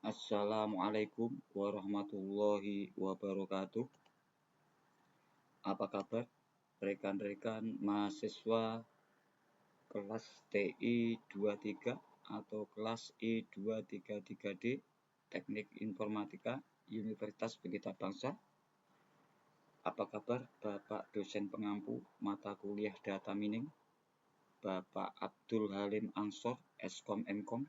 Assalamualaikum warahmatullahi wabarakatuh. Apa kabar rekan-rekan mahasiswa kelas TI 23 atau kelas I233D Teknik Informatika Universitas Pelita Bangsa? Apa kabar Bapak dosen pengampu mata kuliah Data Mining, Bapak Abdul Halim Ansor, Eskom Mkom?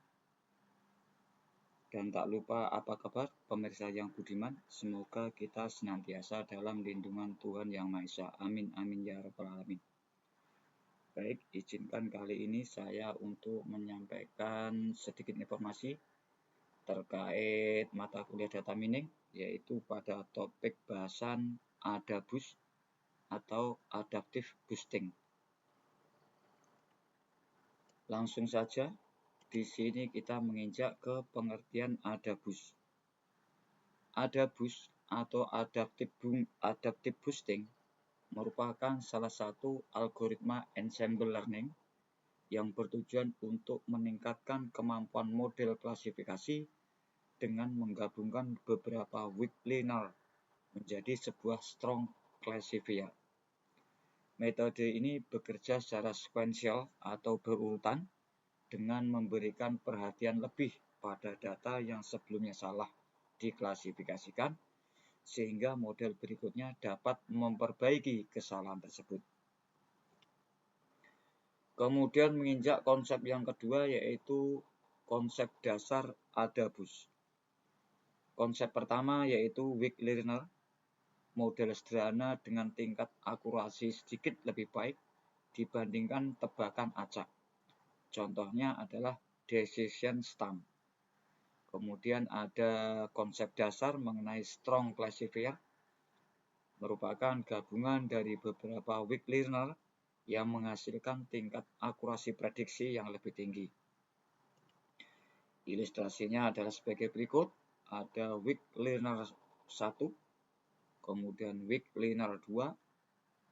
Dan tak lupa apa kabar pemirsa yang budiman, semoga kita senantiasa dalam lindungan Tuhan Yang Maha Esa. Amin, amin ya rabbal alamin. Baik, izinkan kali ini saya untuk menyampaikan sedikit informasi terkait mata kuliah data mining, yaitu pada topik bahasan ADABUS atau Adaptive Boosting. Langsung saja, di sini kita menginjak ke pengertian ADABUS. ADABUS atau Adaptive Boosting merupakan salah satu algoritma ensemble learning yang bertujuan untuk meningkatkan kemampuan model klasifikasi dengan menggabungkan beberapa weak learner menjadi sebuah strong classifier. Metode ini bekerja secara sekuensial atau berurutan dengan memberikan perhatian lebih pada data yang sebelumnya salah diklasifikasikan, sehingga model berikutnya dapat memperbaiki kesalahan tersebut. Kemudian menginjak konsep yang kedua, yaitu konsep dasar ADABUS. Konsep pertama yaitu weak learner, model sederhana dengan tingkat akurasi sedikit lebih baik dibandingkan tebakan acak. Contohnya adalah decision stamp. Kemudian ada konsep dasar mengenai strong classifier, merupakan gabungan dari beberapa weak learner yang menghasilkan tingkat akurasi prediksi yang lebih tinggi. Ilustrasinya adalah sebagai berikut. Ada weak learner 1, kemudian weak learner 2,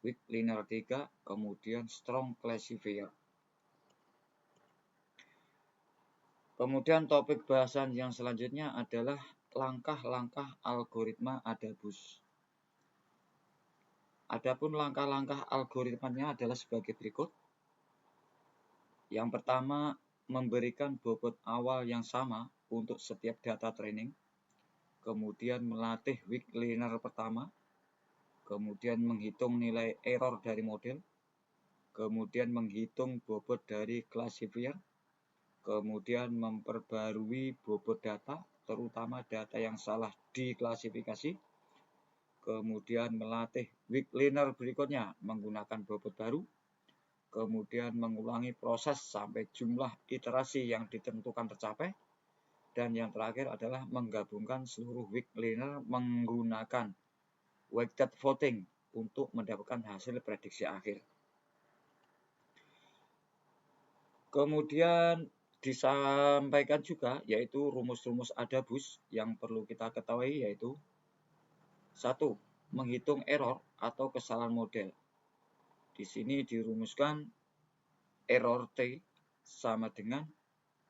weak learner 3, kemudian strong classifier. Kemudian topik bahasan yang selanjutnya adalah langkah-langkah algoritma ADABUS. Adapun langkah-langkah algoritmanya adalah sebagai berikut. Yang pertama, memberikan bobot awal yang sama untuk setiap data training. Kemudian melatih weak learner pertama. Kemudian menghitung nilai error dari model. Kemudian menghitung bobot dari classifier. Kemudian memperbarui bobot data, terutama data yang salah diklasifikasi. Kemudian melatih weak learner berikutnya menggunakan bobot baru. Kemudian mengulangi proses sampai jumlah iterasi yang ditentukan tercapai. Dan yang terakhir adalah menggabungkan seluruh weak learner menggunakan weighted voting untuk mendapatkan hasil prediksi akhir. Kemudian disampaikan juga yaitu rumus-rumus ADABUS yang perlu kita ketahui, yaitu 1. Menghitung error atau kesalahan model. Di sini dirumuskan error T sama dengan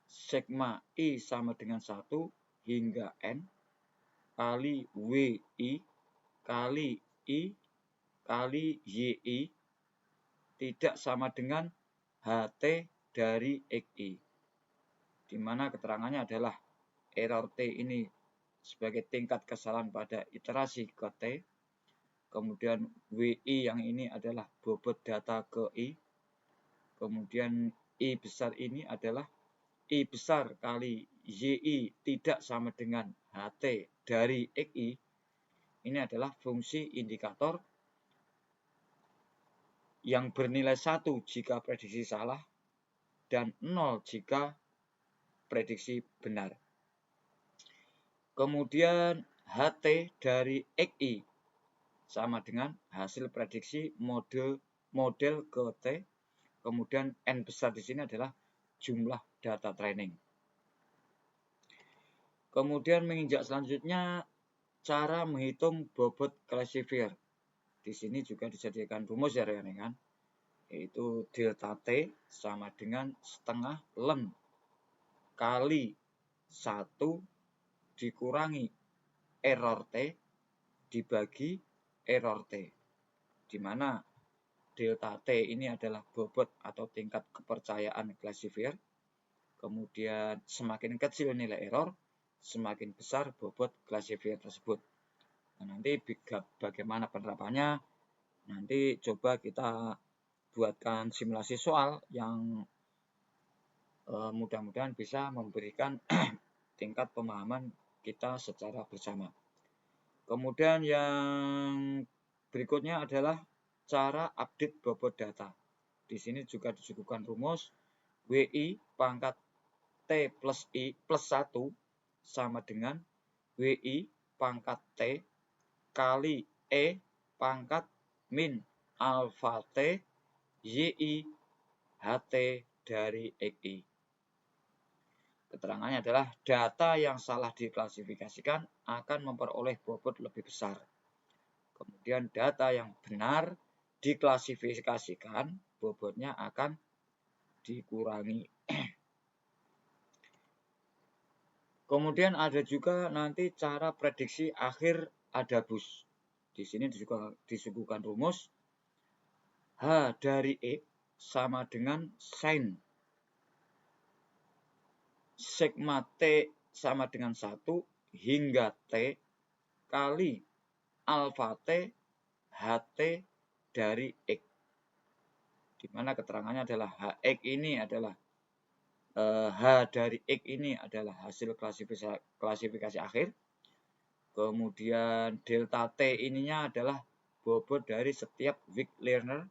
sigma I sama dengan 1 hingga N kali WI kali I kali YI tidak sama dengan HT dari XI, di mana keterangannya adalah error T ini sebagai tingkat kesalahan pada iterasi ke T, kemudian WI yang ini adalah bobot data ke I, kemudian I besar ini adalah I besar kali YI tidak sama dengan HT dari XI. Ini adalah fungsi indikator yang bernilai 1 jika prediksi salah dan 0 jika prediksi benar. Kemudian HT dari XI sama dengan hasil prediksi model ke T. Kemudian N besar di sini adalah jumlah data training. Kemudian menginjak selanjutnya cara menghitung bobot classifier. Di sini juga disediakan rumus ya rekan-rekan, yaitu delta T sama dengan setengah len kali 1 dikurangi error T dibagi error T, di mana delta T ini adalah bobot atau tingkat kepercayaan classifier. Kemudian semakin kecil nilai error, semakin besar bobot classifier tersebut. Nah, nanti bagaimana penerapannya, nanti coba kita buatkan simulasi soal yang mudah-mudahan bisa memberikan tingkat pemahaman kita secara bersama. Kemudian yang berikutnya adalah cara update bobot data. Di sini juga disuguhkan rumus WI pangkat T plus I plus 1 sama dengan WI pangkat T kali E pangkat min alfa T YI HT dari XI. Keterangannya adalah data yang salah diklasifikasikan akan memperoleh bobot lebih besar. Kemudian data yang benar diklasifikasikan, bobotnya akan dikurangi. Kemudian ada juga nanti cara prediksi akhir adabus. Di sini disuguhkan rumus H dari E sama dengan sin sigma T sama dengan 1 hingga T kali alfa T HT dari X. Di mana keterangannya adalah HX ini adalah H dari X ini adalah hasil klasifikasi akhir. Kemudian delta T ininya adalah bobot dari setiap weak learner.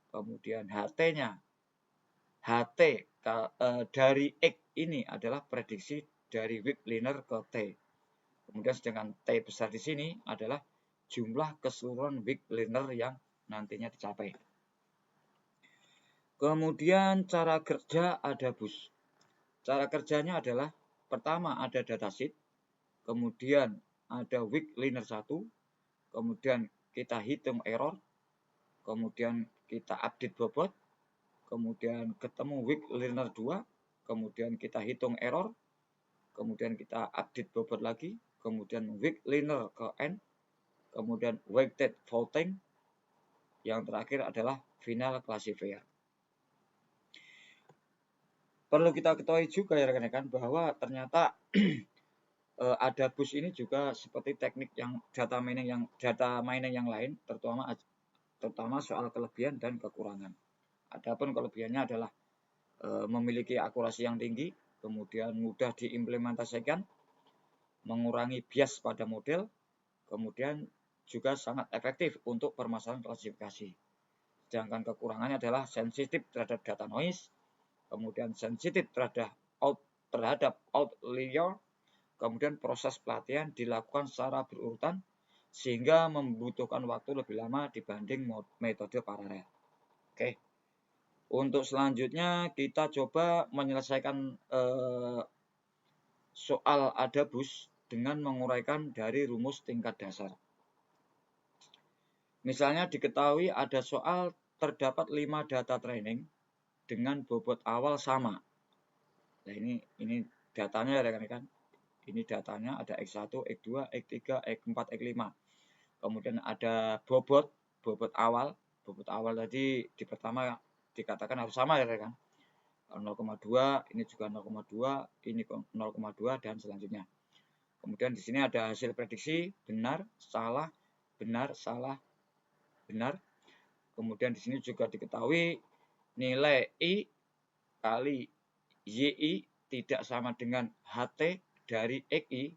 Kemudian HT-nya HT dari X ini adalah prediksi dari weak learner ke T. Kemudian sedangkan T besar di sini adalah jumlah keseluruhan weak learner yang nantinya dicapai. Kemudian cara kerja adabus. Cara kerjanya adalah pertama ada datasheet, kemudian ada weak learner 1, kemudian kita hitung error, kemudian kita update bobot, kemudian ketemu weak learner 2, kemudian kita hitung error, kemudian kita update bobot lagi, kemudian weak learner ke N, kemudian weighted voting, yang terakhir adalah final classifier. Perlu kita ketahui juga ya rekan-rekan bahwa ternyata adabus ini juga seperti teknik yang data mining yang lain, terutama soal kelebihan dan kekurangan. Adapun kelebihannya adalah memiliki akurasi yang tinggi, kemudian mudah diimplementasikan, mengurangi bias pada model, kemudian juga sangat efektif untuk permasalahan klasifikasi. Sedangkan kekurangannya adalah sensitif terhadap data noise, kemudian sensitif terhadap outlier, kemudian proses pelatihan dilakukan secara berurutan sehingga membutuhkan waktu lebih lama dibanding metode paralel. Oke. Untuk selanjutnya kita coba menyelesaikan soal adabus dengan menguraikan dari rumus tingkat dasar. Misalnya diketahui ada soal terdapat 5 data training dengan bobot awal sama. Nah, ini datanya ya rekan-rekan. Ini datanya ada X1, X2, X3, X4, X5. Kemudian ada bobot awal. Bobot awal tadi di pertama dikatakan harus sama ya rekan. 0,2, ini juga 0,2, ini 0,2 dan selanjutnya. Kemudian di sini ada hasil prediksi benar, salah, benar, salah, benar. Kemudian di sini juga diketahui nilai I kali YI tidak sama dengan HT dari XI.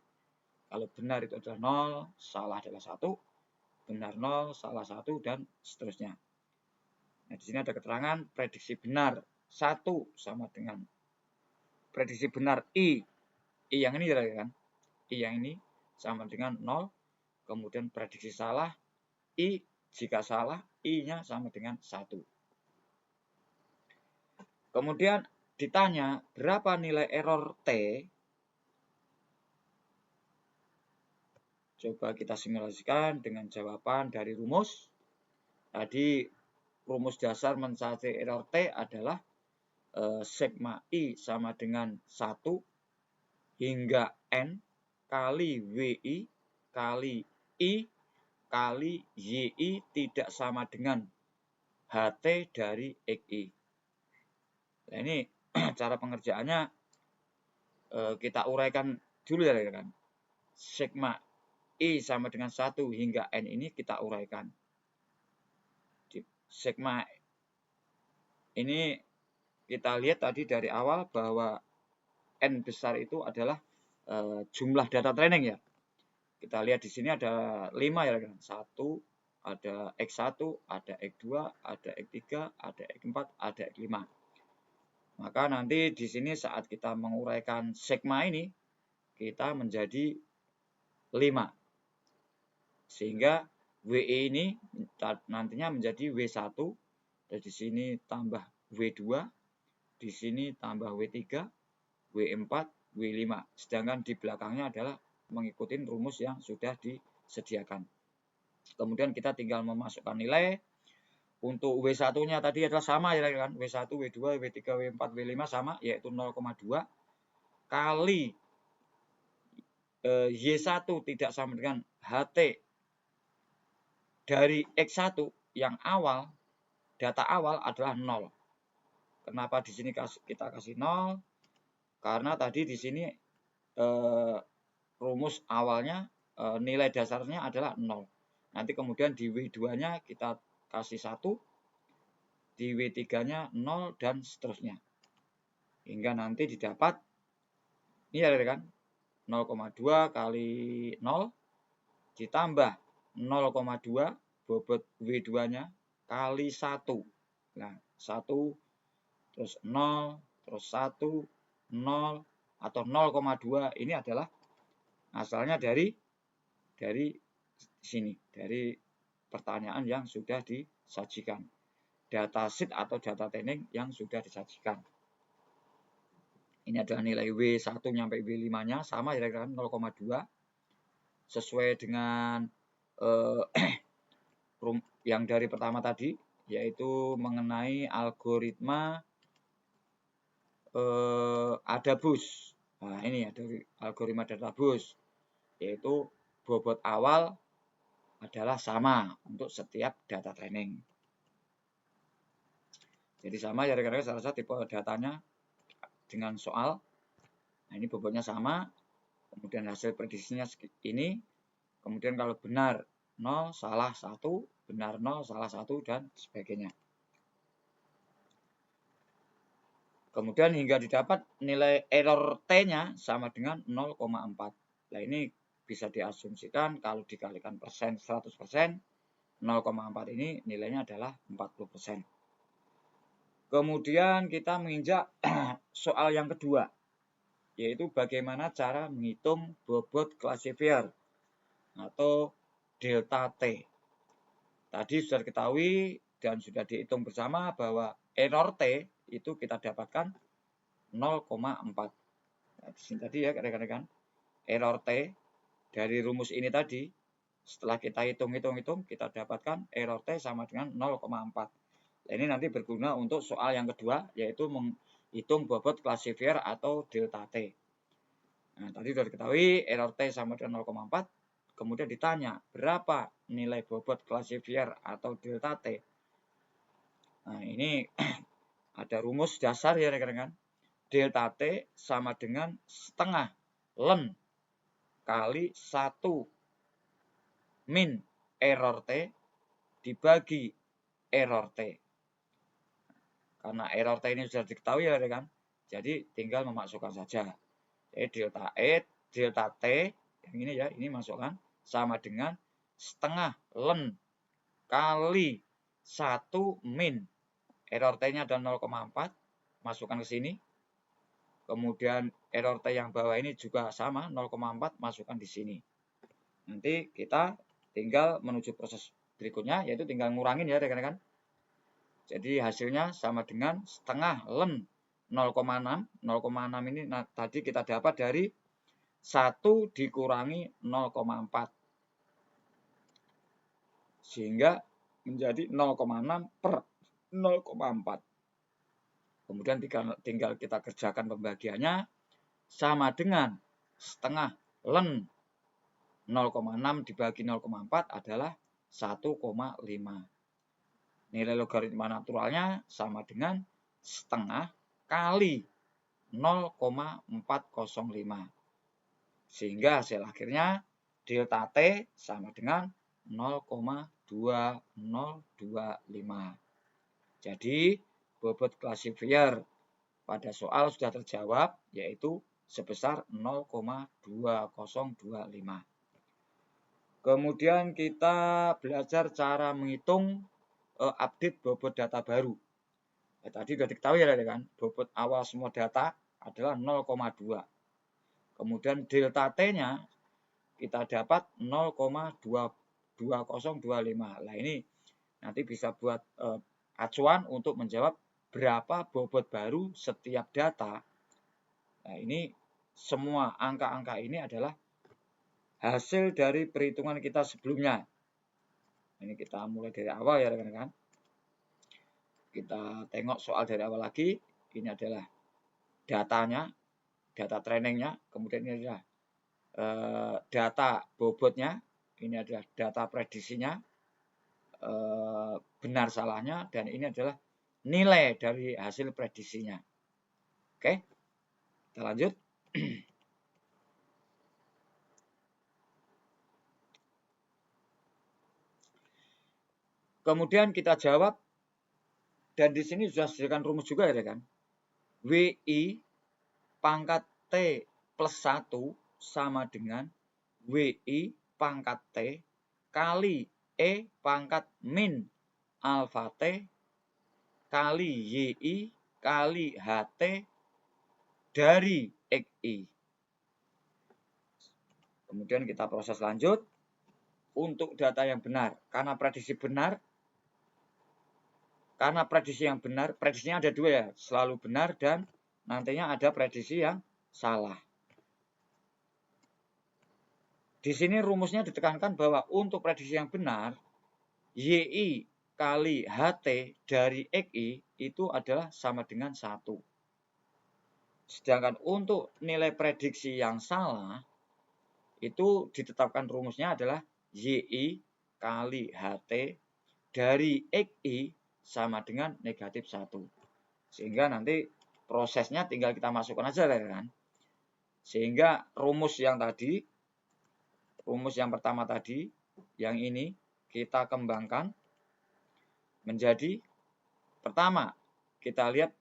Kalau benar itu adalah 0, salah adalah 1, benar 0, salah 1, dan seterusnya. Nah, di sini ada keterangan prediksi benar 1 sama dengan prediksi benar I yang ini kan? I yang ini sama dengan 0. Kemudian prediksi salah I, jika salah I-nya sama dengan 1. Kemudian ditanya berapa nilai error T. Coba kita simulasikan dengan jawaban dari rumus. Tadi rumus dasar mencari error T adalah sigma I sama dengan 1 hingga N kali WI kali I kali YI tidak sama dengan HT dari XI. Nah, ini cara pengerjaannya kita uraikan dulu ya kan. Sigma I sama dengan 1 hingga N ini kita uraikan. Sigma ini kita lihat tadi dari awal bahwa N besar itu adalah jumlah data training ya. Kita lihat di sini ada 5 ya kan. 1, ada X1, ada X2, ada X3, ada X4, ada X5. Maka nanti di sini saat kita menguraikan sigma ini, kita menjadi 5. Sehingga WE ini nantinya menjadi W1, dan di sini tambah W2, di sini tambah W3, W4, W5. Sedangkan di belakangnya adalah mengikuti rumus yang sudah disediakan. Kemudian kita tinggal memasukkan nilai. Untuk W1-nya tadi adalah sama ya kan. W1, W2, W3, W4, W5 sama, yaitu 0,2 kali Y1 tidak sama dengan HT dari X1 yang awal, data awal adalah 0. Kenapa di sini kita kasih 0? Karena tadi di sini rumus awalnya nilai dasarnya adalah 0. Nanti kemudian di W2-nya kita kasih 1, di W3-nya 0, dan seterusnya. Hingga nanti didapat, ini ada kan, 0,2 kali 0 ditambah 0,2 bobot W2-nya kali 1. Nah, 1, terus 0, terus 1, 0, atau 0,2 ini adalah asalnya dari sini, dari pertanyaan yang sudah disajikan. Data sheet atau data training yang sudah disajikan. Ini adalah nilai W1 sampai W5-nya sama ya kan 0,2 sesuai dengan yang dari pertama tadi, yaitu mengenai algoritma ADABUS. Nah, ini ya dari algoritma ADABUS, yaitu bobot awal adalah sama untuk setiap data training. Jadi sama ya rekan-rekan, saya rasa tipe datanya dengan soal. Nah, ini bobotnya sama, kemudian hasil prediksinya ini, kemudian kalau benar 0, salah 1, benar 0, salah 1, dan sebagainya. Kemudian hingga didapat nilai error T-nya sama dengan 0,4. Nah, ini bisa diasumsikan kalau dikalikan persen 100%, 0,4 ini nilainya adalah 40%. Kemudian kita menginjak soal yang kedua, yaitu bagaimana cara menghitung bobot classifier atau delta T. Tadi sudah diketahui dan sudah dihitung bersama bahwa error T itu kita dapatkan 0,4. Nah, di sini tadi ya rekan-rekan, error T dari rumus ini tadi, setelah kita hitung, kita dapatkan error T sama dengan 0,4. Nah, ini nanti berguna untuk soal yang kedua, yaitu menghitung bobot classifier atau delta T. Nah, tadi sudah diketahui error T sama dengan 0,4. Kemudian ditanya berapa nilai bobot classifier atau delta T. Nah, ini ada rumus dasar ya rekan-rekan. Delta T sama dengan setengah len kali 1 min error T dibagi error T. Karena error T ini sudah diketahui ya rekan, jadi tinggal memasukkan saja. Jadi delta T yang ini ya, ini masukkan sama dengan setengah len kali 1 min. Error T-nya adalah 0,4, masukkan ke sini. Kemudian error T yang bawah ini juga sama, 0,4, masukkan di sini. Nanti kita tinggal menuju proses berikutnya, yaitu tinggal ngurangin ya rekan-rekan. Jadi hasilnya sama dengan setengah len 0,6. 0,6 ini tadi kita dapat dari 1 dikurangi 0,4. Sehingga menjadi 0,6 per 0,4. Kemudian tinggal kita kerjakan pembagiannya sama dengan setengah ln 0,6 dibagi 0,4 adalah 1,5. Nilai logaritma naturalnya sama dengan setengah kali 0,405. Sehingga hasil akhirnya delta T sama dengan 0,2025. Jadi bobot klasifier pada soal sudah terjawab, yaitu sebesar 0,2025. Kemudian kita belajar cara menghitung update bobot data baru. Tadi sudah diketahui ya kan, bobot awal semua data adalah 0,2. Kemudian delta T-nya kita dapat 0,2025. Nah ini nanti bisa buat acuan untuk menjawab berapa bobot baru setiap data. Nah ini semua angka-angka ini adalah hasil dari perhitungan kita sebelumnya. Ini kita mulai dari awal ya rekan-rekan. Kita tengok soal dari awal lagi. Ini adalah datanya, data trainingnya. Kemudian ini adalah data bobotnya. Ini adalah data prediksinya, benar salahnya. Dan ini adalah nilai dari hasil prediksinya. Oke, kita lanjut. Kemudian kita jawab, dan di sini sudah disediakan rumus juga ya kan. WI pangkat T plus 1 sama dengan WI pangkat T kali E pangkat min alfa T kali YI kali HT dari XI. Kemudian kita proses lanjut. Untuk data yang benar, karena prediksi yang benar, prediksinya ada dua ya, selalu benar dan nantinya ada prediksi yang salah. Di sini rumusnya ditekankan bahwa untuk prediksi yang benar, YI kali HT dari XI itu adalah sama dengan 1. Sedangkan untuk nilai prediksi yang salah, itu ditetapkan rumusnya adalah YI kali HT dari XI sama dengan negatif 1. Sehingga nanti prosesnya tinggal kita masukkan aja kan. Sehingga rumus yang pertama tadi, yang ini kita kembangkan menjadi pertama, kita lihat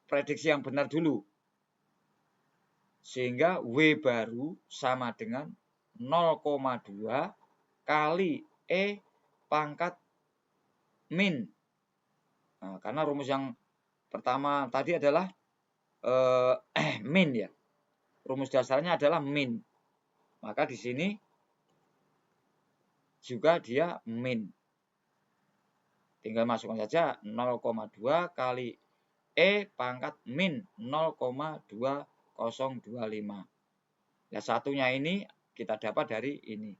prediksi yang benar dulu. Sehingga W baru sama dengan 0,2 kali E pangkat min. Nah, karena rumus yang pertama tadi adalah min ya. Rumus dasarnya adalah min. Maka di sini juga dia min. Tinggal masukkan saja 0,2 kali E pangkat min 0,2025. Ya satunya ini kita dapat dari ini.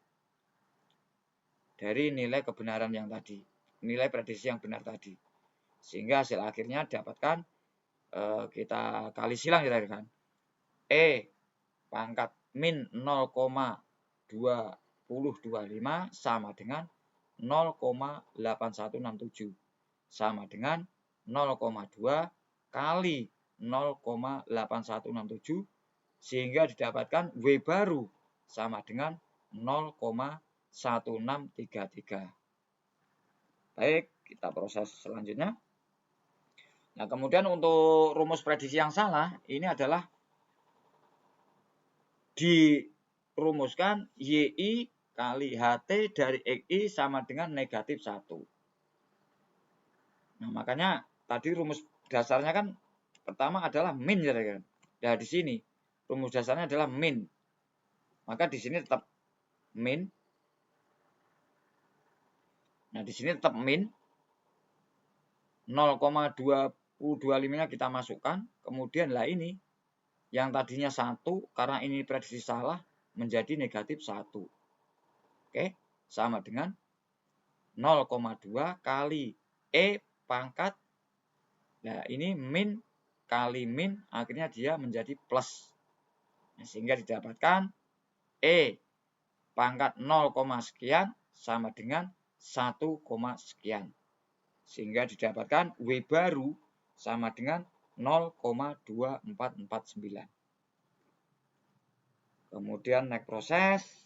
Dari nilai kebenaran yang tadi. Nilai prediksi yang benar tadi. Sehingga hasil akhirnya dapatkan kita kali silang ya kan. E pangkat min 0,2025 sama dengan 0,8167 sama dengan 0,2 kali 0,8167 sehingga didapatkan W baru sama dengan 0,1633. Baik, kita proses selanjutnya. Nah, kemudian untuk rumus prediksi yang salah, ini adalah dirumuskan YI kali HT dari XI sama dengan negatif 1. Nah, makanya tadi rumus dasarnya kan pertama adalah min ya kan. Nah, di sini rumus dasarnya adalah min. Maka di sini tetap min. Nah, di sini tetap min. 0,225-nya kita masukkan. Kemudian lah ini yang tadinya 1 karena ini prediksi salah menjadi negatif 1. Oke, sama dengan 0,2 kali E pangkat. Nah, ini min kali min akhirnya dia menjadi plus. Nah, sehingga didapatkan E pangkat 0, sekian sama dengan 1, sekian. Sehingga didapatkan W baru sama dengan 0,2449. Kemudian naik proses,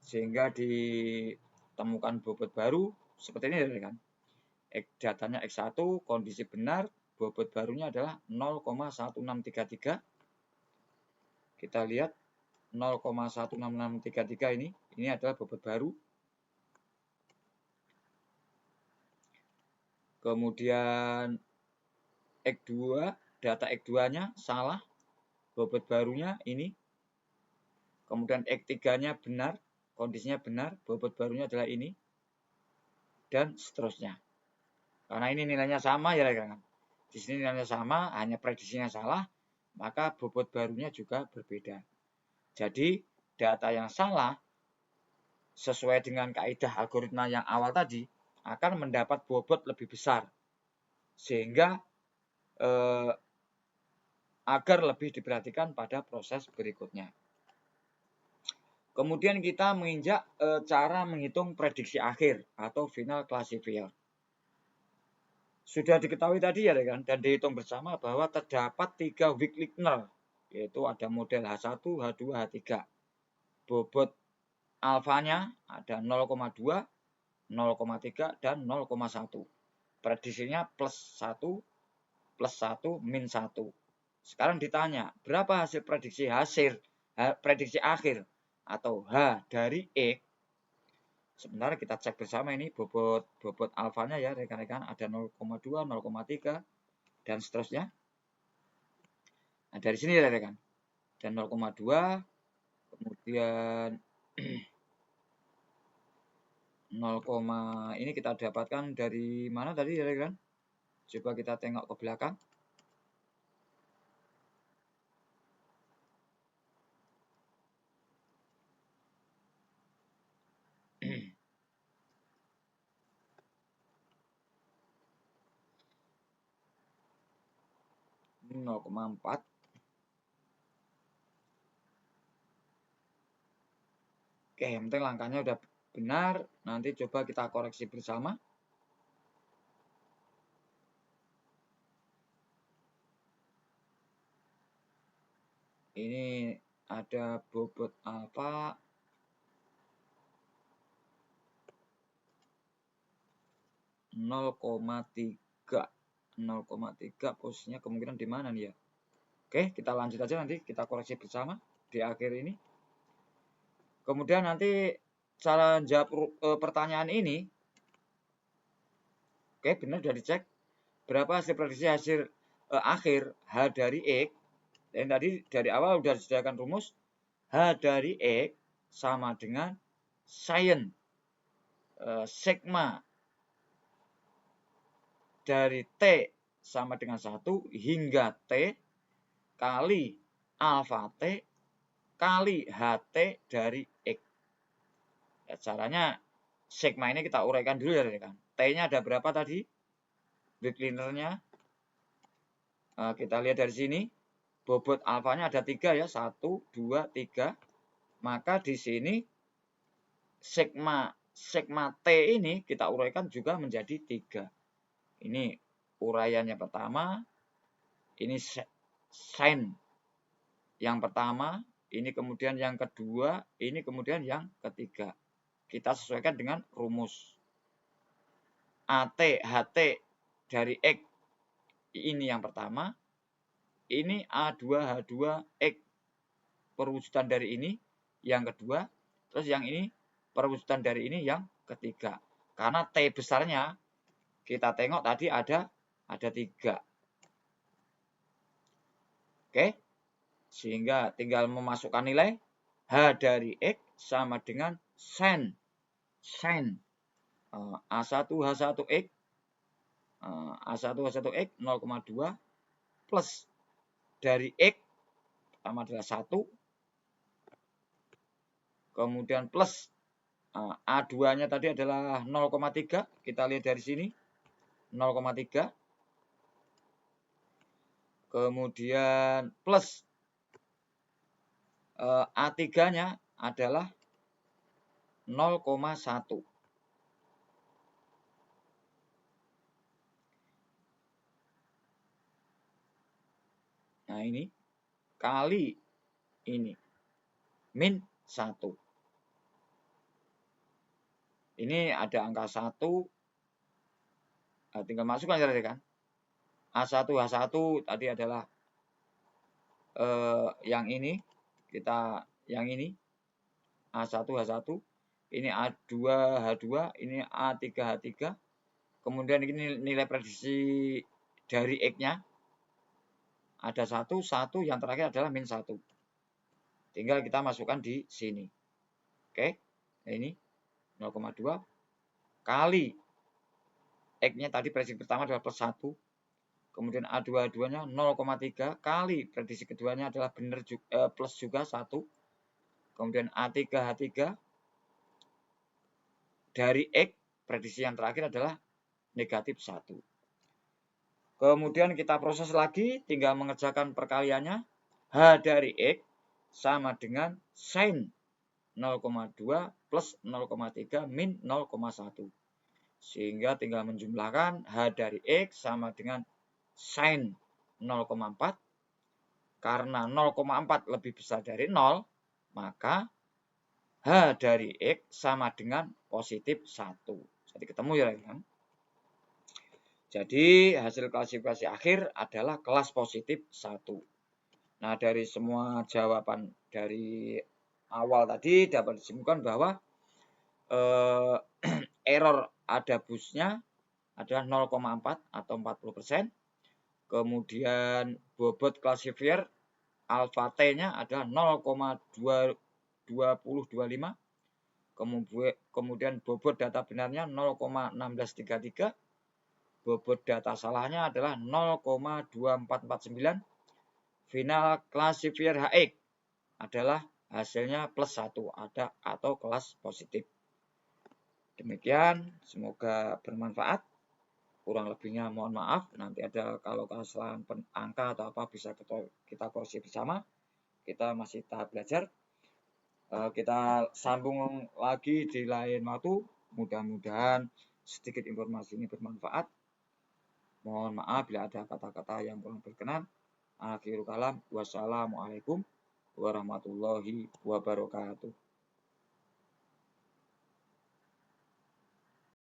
sehingga ditemukan bobot baru seperti ini kan. Datanya X1, kondisi benar, bobot barunya adalah 0,1633. Kita lihat 0,16633 ini adalah bobot baru. Kemudian X2, data X2-nya salah, bobot barunya ini. Kemudian X3-nya benar, kondisinya benar, bobot barunya adalah ini. Dan seterusnya. Karena ini nilainya sama ya kan. Di sini nilainya sama, hanya prediksinya salah, maka bobot barunya juga berbeda. Jadi data yang salah sesuai dengan kaidah algoritma yang awal tadi akan mendapat bobot lebih besar, sehingga agar lebih diperhatikan pada proses berikutnya. Kemudian kita menginjak cara menghitung prediksi akhir atau final classifier. Sudah diketahui tadi ya kan, dan dihitung bersama bahwa terdapat 3 Wigligner, yaitu ada model H1, H2, H3. Bobot alfanya ada 0,2, 0,3, dan 0,1. Prediksinya plus 1, plus 1, min 1. Sekarang ditanya, berapa hasil prediksi akhir atau H dari X? Sebentar kita cek bersama ini bobot alfanya ya rekan-rekan, ada 0,2, 0,3 dan seterusnya. Nah, dari sini ya rekan. Dan 0,2, kemudian 0, ini kita dapatkan dari mana tadi ya rekan? Coba kita tengok ke belakang. Ini 0,4. Oke, yang penting langkahnya udah benar. Nanti coba kita koreksi bersama. Ini ada bobot alfa 0,3. 0,3 posisinya kemungkinan di mana nih ya? Oke, kita lanjut aja, nanti kita koreksi bersama di akhir ini. Kemudian nanti cara jawab pertanyaan ini. Oke, benar sudah dicek. Berapa hasil prediksi akhir H dari X? Dan tadi dari awal sudah disediakan rumus H dari X sama dengan sin sigma dari T sama dengan 1 hingga T kali alfa T kali HT dari X. Ya, caranya sigma ini kita uraikan dulu ya rekan. T-nya ada berapa tadi? Wiglignernya. Kita lihat dari sini. Bobot alfanya ada 3 ya. 1, 2, 3. Maka di sini sigma T ini kita uraikan juga menjadi 3. Ini uraiannya pertama. Ini sin yang pertama. Ini kemudian yang kedua. Ini kemudian yang ketiga. Kita sesuaikan dengan rumus. AT, HT dari X ini yang pertama. Ini A2, H2, X perwujudan dari ini yang kedua. Terus yang ini perwujudan dari ini yang ketiga. Karena T besarnya kita tengok tadi ada 3. Oke. Sehingga tinggal memasukkan nilai H dari X sama dengan sin A1H1X A1H1X 0,2 plus dari X pertama adalah 1, kemudian plus A2-nya tadi adalah 0,3, kita lihat dari sini 0,3, kemudian plus A3-nya adalah 0,1. Nah, ini kali ini min 1. Ini ada angka 1. Nah, tinggal masukkan saja kan. A1 H1 tadi adalah yang ini. Yang ini A1 H1. Ini A2 H2. Ini A3 H3. Kemudian ini nilai prediksi dari X-nya. Ada 1, yang terakhir adalah min 1. Tinggal kita masukkan di sini. Oke, nah ini 0,2 kali X-nya tadi prediksi pertama adalah plus 1. Kemudian A2 nya 0,3 kali prediksi keduanya adalah benar juga, plus juga 1. Kemudian A3 H3 dari X prediksi yang terakhir adalah negatif 1. Kemudian kita proses lagi, tinggal mengerjakan perkaliannya. H dari X sama dengan sin 0,2 plus 0,3 min 0,1. Sehingga tinggal menjumlahkan H dari X sama dengan sin 0,4. Karena 0,4 lebih besar dari 0, maka H dari X sama dengan positif 1. Jadi ketemu ya kan? Jadi hasil klasifikasi akhir adalah kelas positif 1. Nah, dari semua jawaban dari awal tadi dapat disimpulkan bahwa error adabusnya adalah 0,4 atau 40%. Kemudian bobot klasifier alpha T-nya adalah 0,2025. Kemudian bobot data benarnya 0,1633. Bobot data salahnya adalah 0,2449. Final klasifier HX adalah hasilnya plus 1 ada atau kelas positif. Demikian, semoga bermanfaat. Kurang lebihnya mohon maaf. Nanti ada kalau kesalahan angka atau apa bisa kita koreksi bersama. Kita masih tahap belajar. Kita sambung lagi di lain waktu. Mudah-mudahan sedikit informasi ini bermanfaat. Mohon maaf bila ada kata-kata yang kurang berkenan. Akhirul kalam. Wassalamualaikum warahmatullahi wabarakatuh.